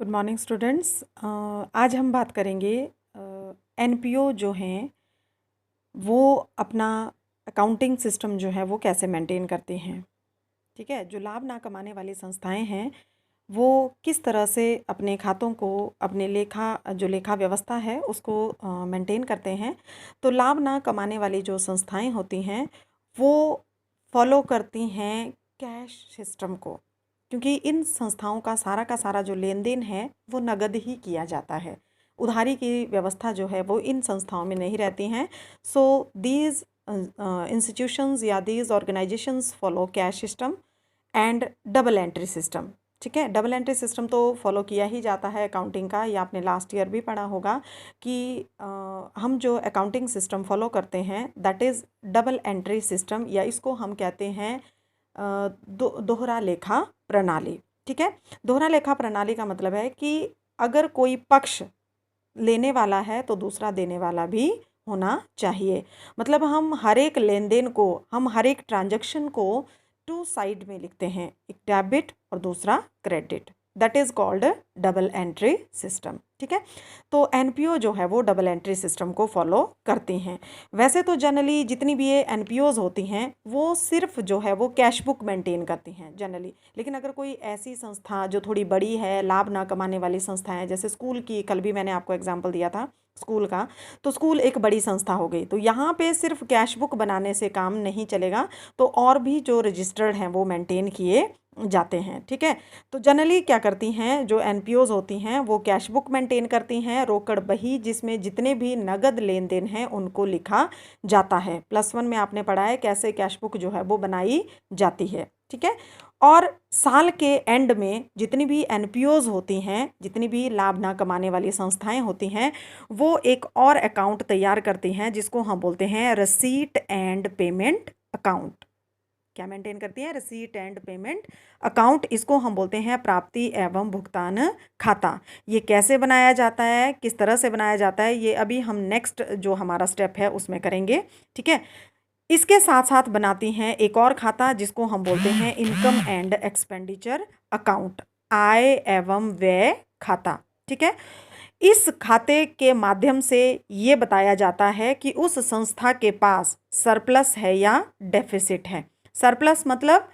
Good morning students. आज हम बात करेंगे एनपीओ जो हैं वो अपना अकाउंटिंग सिस्टम जो है वो कैसे मेंटेन करते हैं। ठीक है, जो लाभ ना कमाने वाली संस्थाएं हैं वो किस तरह से अपने खातों को, अपने लेखा व्यवस्था है उसको मेंटेन करते हैं। तो लाभ ना कमाने वाली जो संस्थाएं होती हैं वो फॉलो करती हैं कैश सिस्टम को, क्योंकि इन संस्थाओं का सारा जो लेन देन है वो नगद ही किया जाता है। उधारी की व्यवस्था जो है वो इन संस्थाओं में नहीं रहती हैं। सो दीज इंस्टीट्यूशंस या these organisations follow cash system and double entry system. ठीक है, डबल एंट्री सिस्टम तो फॉलो किया ही जाता है अकाउंटिंग का। ये आपने लास्ट ईयर भी पढ़ा होगा कि हम जो अकाउंटिंग सिस्टम फॉलो करते हैं that is double entry system, या इसको हम कहते हैं दोहरा लेखा प्रणाली। ठीक है, दोहरा लेखा प्रणाली का मतलब है कि अगर कोई पक्ष लेने वाला है तो दूसरा देने वाला भी होना चाहिए। मतलब हम हर एक लेन देन को, हम हर एक ट्रांजैक्शन को टू साइड में लिखते हैं, एक डेबिट और दूसरा credit. That is called double entry system. ठीक है, तो एनपीओ जो है वो डबल एंट्री सिस्टम को फॉलो करती हैं। वैसे तो जनरली जितनी भी ये एनपीओज होती हैं वो सिर्फ जो है वो कैश बुक मेंटेन करती हैं जनरली। लेकिन अगर कोई ऐसी संस्था जो थोड़ी बड़ी है, लाभ ना कमाने वाली संस्था है, जैसे स्कूल की, कल भी मैंने आपको एग्जांपल दिया था स्कूल का, तो स्कूल एक बड़ी संस्था हो गई, तो यहाँ पे सिर्फ कैश बुक बनाने से काम नहीं चलेगा, तो और भी जो रजिस्टर्ड हैं वो मेंटेन किए जाते हैं। ठीक है, तो जनरली क्या करती हैं जो एनपीओज होती हैं वो कैश बुक मेंटेन करती हैं, रोकड़ बही जिसमें जितने भी नगद लेन देन हैं उनको लिखा जाता है। +1 में आपने पढ़ा है कैसे कैश बुक जो है वो बनाई जाती है। ठीक है, और साल के एंड में जितनी भी एनपीओज होती हैं, जितनी भी लाभ ना कमाने वाली संस्थाएं होती हैं, वो एक और अकाउंट तैयार करती हैं जिसको हम बोलते हैं रसीट एंड पेमेंट अकाउंट। क्या मेंटेन करती है? Receipt and payment account. इसको हम बोलते हैं प्राप्ति एवं भुगतान खाता। ये कैसे बनाया जाता है, किस तरह से बनाया जाता है, ये अभी हम नेक्स्ट जो हमारा स्टेप है उसमें करेंगे। ठीक है, इसके साथ साथ बनाती हैं एक और खाता जिसको हम बोलते हैं इनकम एंड एक्सपेंडिचर अकाउंट, आय एवं व्यय खाता। ठीक है, इस खाते के माध्यम से ये बताया जाता है कि उस संस्था के पास सरप्लस है या डेफिसिट है। सरप्लस मतलब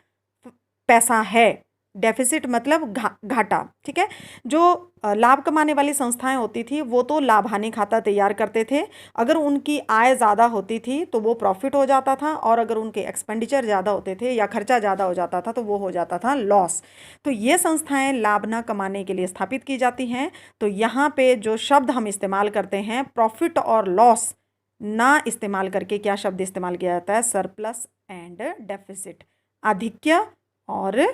पैसा है, डेफिसिट मतलब घाटा। ठीक है, जो लाभ कमाने वाली संस्थाएं होती थी वो तो लाभ हानि खाता तैयार करते थे। अगर उनकी आय ज़्यादा होती थी तो वो प्रॉफिट हो जाता था, और अगर उनके एक्सपेंडिचर ज़्यादा होते थे या खर्चा ज़्यादा हो जाता था तो वो हो जाता था लॉस। तो ये संस्थाएं लाभ ना कमाने के लिए स्थापित की जाती हैं। तो यहाँ पे जो शब्द हम इस्तेमाल करते हैं प्रॉफिट और लॉस ना इस्तेमाल करके क्या शब्द इस्तेमाल किया जाता है? सरप्लस एंड डेफिसिट, आधिक्य और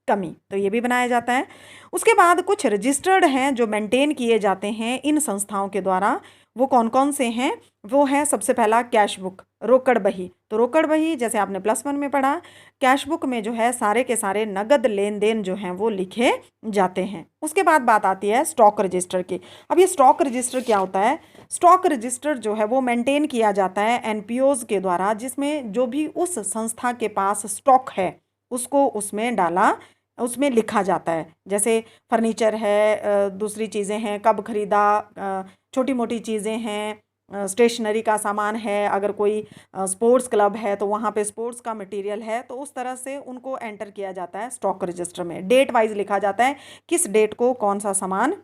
कमी। तो ये भी बनाया जाता है। उसके बाद कुछ रजिस्टर्ड हैं जो मेंटेन किए जाते हैं इन संस्थाओं के द्वारा। वो कौन कौन से हैं? वो है सबसे पहला कैश बुक, रोकड़ बही। तो रोकड़ बही जैसे आपने +1 में पढ़ा, कैश बुक में जो है सारे के सारे नगद लेन देन जो हैं वो लिखे जाते हैं। उसके बाद बात आती है स्टॉक रजिस्टर की। अब ये स्टॉक रजिस्टर क्या होता है? स्टॉक रजिस्टर जो है वो मेंटेन किया जाता है एनपीओज के द्वारा, जिसमें जो भी उस संस्था के पास स्टॉक है उसको उसमें डाला, उसमें लिखा जाता है। जैसे फर्नीचर है, दूसरी चीज़ें हैं, कब खरीदा, छोटी मोटी चीज़ें हैं, स्टेशनरी का सामान है, अगर कोई स्पोर्ट्स क्लब है तो वहाँ पे स्पोर्ट्स का मटेरियल है, तो उस तरह से उनको एंटर किया जाता है स्टॉक रजिस्टर में। डेट वाइज लिखा जाता है किस डेट को कौन सा सामान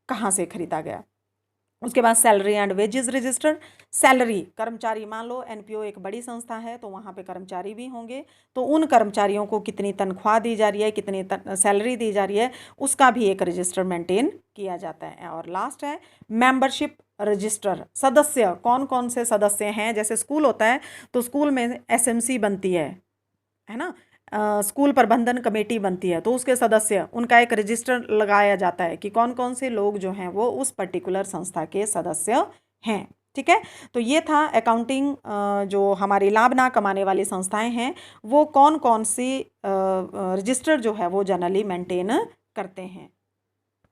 कहाँ से खरीदा गया। उसके बाद salary and wages register. Salary, कर्मचारी, मान लो एनपीओ एक बड़ी संस्था है तो वहाँ पे कर्मचारी भी होंगे, तो उन कर्मचारियों को कितनी तनख्वाह दी जा रही है, कितनी सैलरी दी जा रही है, उसका भी एक रजिस्टर मेंटेन किया जाता है। और लास्ट है मेंबरशिप रजिस्टर। सदस्य, कौन कौन से सदस्य हैं? जैसे स्कूल होता है तो स्कूल में एसएमसी बनती है ना, स्कूल प्रबंधन कमेटी बनती है, तो उसके सदस्य, उनका एक रजिस्टर लगाया जाता है कि कौन कौन से लोग जो हैं वो उस पर्टिकुलर संस्था के सदस्य हैं। ठीक है, तो ये था अकाउंटिंग। जो हमारी लाभ ना कमाने वाली संस्थाएं हैं वो कौन कौन सी रजिस्टर जो है वो जनरली मेंटेन करते हैं।